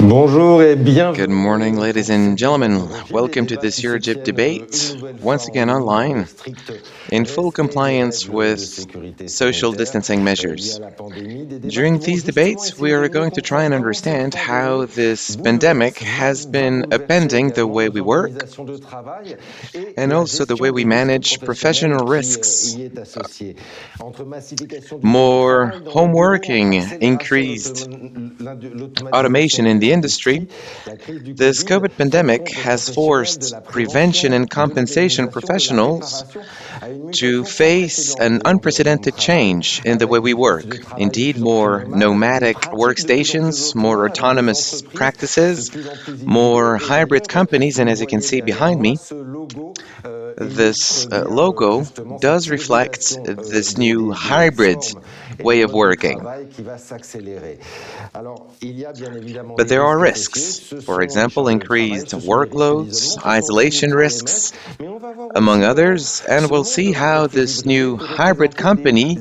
Bonjour et bienvenue. Good morning, ladies and gentlemen. Welcome to this EUROGIP debate, once again online, in full compliance with social distancing measures. During these debates, we are going to try and understand how this pandemic has been upending the way we work and also the way we manage professional risks. More home working, increased automation in the industry. This COVID pandemic has forced prevention and compensation professionals to face an unprecedented change in the way we work. Indeed, more nomadic workstations, more autonomous practices, more hybrid companies, and as you can see behind me, this logo does reflect this new hybrid way of working. But there are risks. For example, increased workloads, isolation risks, among others, and we'll see how this new hybrid company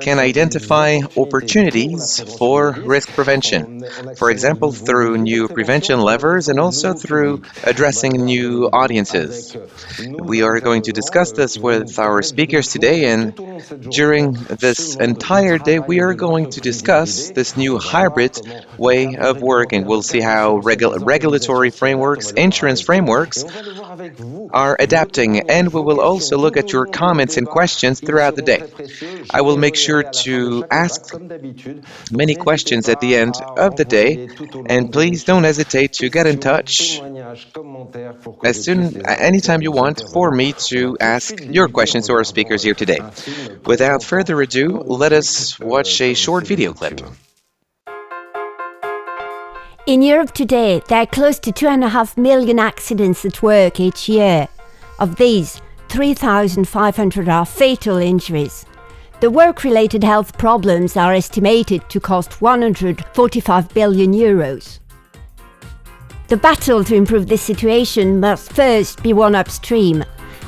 can identify opportunities for risk prevention. For example, through new prevention levers and also through addressing new audiences. We are going to discuss this with our speakers today, and during this entire day we are going to discuss this new hybrid way of working. We'll see how regulatory frameworks, insurance frameworks are adapting, and we will also look at your comments and questions throughout the day. I will make sure to ask many questions at the end of the day, and please don't hesitate to get in touch anytime you want for me to ask your questions to our speakers here today. Without further ado, let us watch a short video clip. In Europe today, there are close to 2.5 million accidents at work each year. Of these, 3,500 are fatal injuries. The work-related health problems are estimated to cost 145 billion euros. The battle to improve this situation must first be won upstream.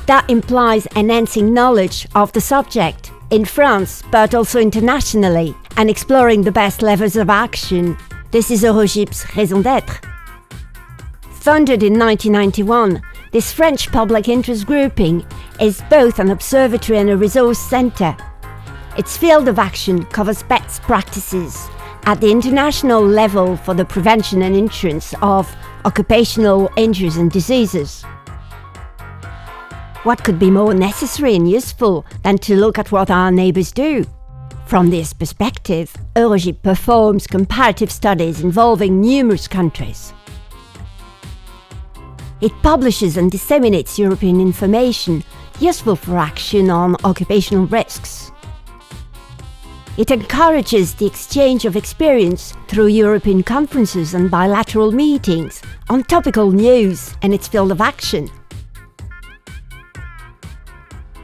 That implies enhancing knowledge of the subject in France, but also internationally, and exploring the best levels of action. This is EUROGIP's raison d'être. Founded in 1991, this French public interest grouping is both an observatory and a resource centre. Its field of action covers best practices at the international level for the prevention and insurance of occupational injuries and diseases. What could be more necessary and useful than to look at what our neighbours do? From this perspective, EUROGIP performs comparative studies involving numerous countries. It publishes and disseminates European information useful for action on occupational risks. It encourages the exchange of experience through European conferences and bilateral meetings on topical news and its field of action.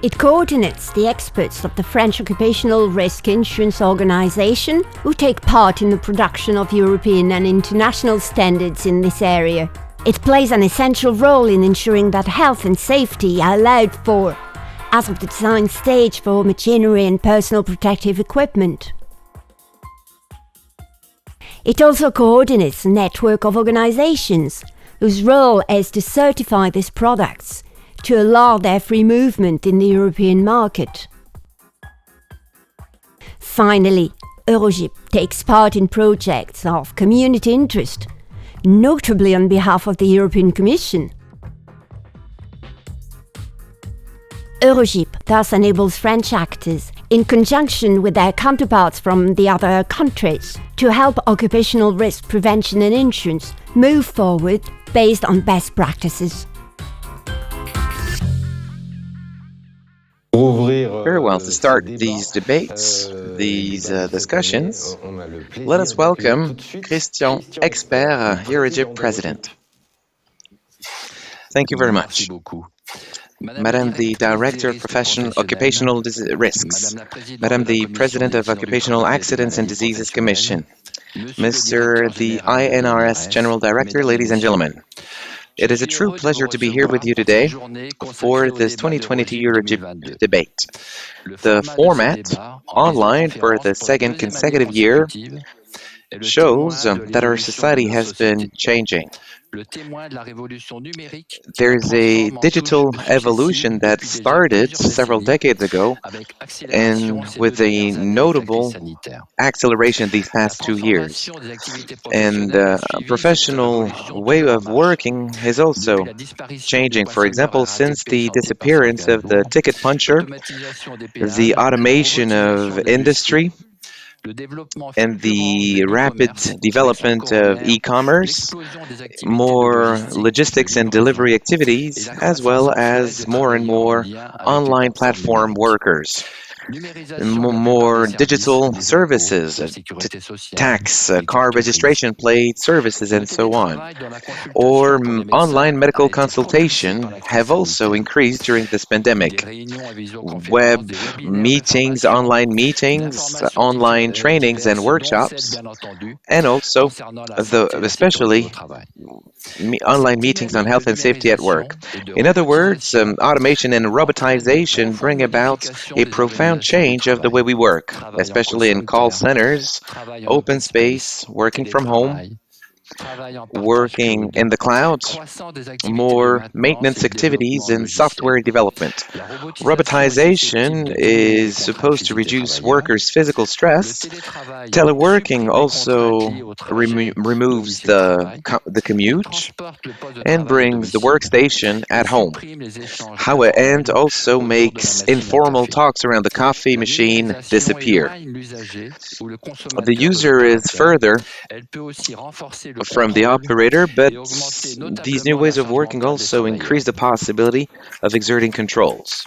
It coordinates the experts of the French Occupational Risk Insurance Organization who take part in the production of European and international standards in this area. It plays an essential role in ensuring that health and safety are allowed for, as of the design stage for machinery and personal protective equipment. It also coordinates a network of organizations whose role is to certify these products to allow their free movement in the European market. Finally, EUROGIP takes part in projects of community interest, notably on behalf of the European Commission. EUROGIP thus enables French actors, in conjunction with their counterparts from the other countries, to help occupational risk prevention and insurance move forward based on best practices. Very well, to start these debates, these discussions, let us welcome Christian Expert, EUROGIP President. Thank you very much. Madam the Director of Occupational Risks, Madam the President of Occupational Accidents and Diseases Commission, Mr. the INRS General Director, ladies and gentlemen. It is a true pleasure to be here with you today for this 2022 EUROGIP debate. The format, online for the second consecutive year, shows that our society has been changing. There's a digital evolution that started several decades ago and with a notable acceleration these past 2 years. And professional way of working is also changing. For example, since the disappearance of the ticket puncher, the automation of industry, and the rapid development of e-commerce, more logistics and delivery activities, as well as more and more online platform workers, more digital services, tax, car registration plate services, and so on, or online medical consultation have also increased during this pandemic. Web meetings, online trainings and workshops, and also especially online meetings on health and safety at work. In other words, automation and robotization bring about a profound change of the way we work, especially in call centers, open space, working from home, working in the cloud, more maintenance activities and software development. Robotization is supposed to reduce workers' physical stress. Teleworking also removes the commute and brings the workstation at home. And also makes informal talks around the coffee machine disappear. The user is further from the operator, but these new ways of working also increase the possibility of exerting controls.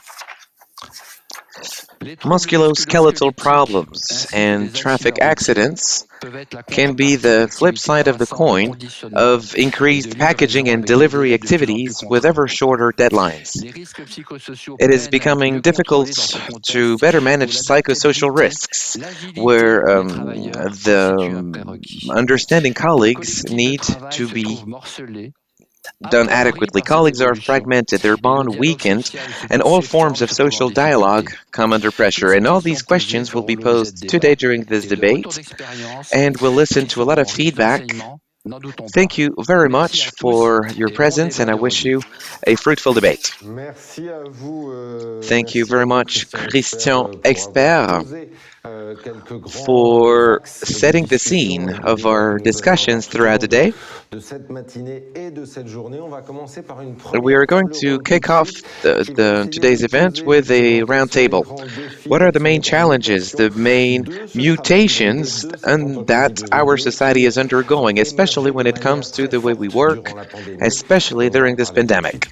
Musculoskeletal problems and traffic accidents can be the flip side of the coin of increased packaging and delivery activities with ever shorter deadlines. It is becoming difficult to better manage psychosocial risks, where the understanding colleagues need to be done adequately. Colleagues are fragmented, their bond weakened, and all forms of social dialogue come under pressure. And all these questions will be posed today during this debate, and we'll listen to a lot of feedback. Thank you very much for your presence, and I wish you a fruitful debate. Thank you very much, Christian Expert, for setting the scene of our discussions throughout the day. We are going to kick off today's event with a roundtable. What are the main challenges, the main mutations that our society is undergoing, especially when it comes to the way we work, especially during this pandemic?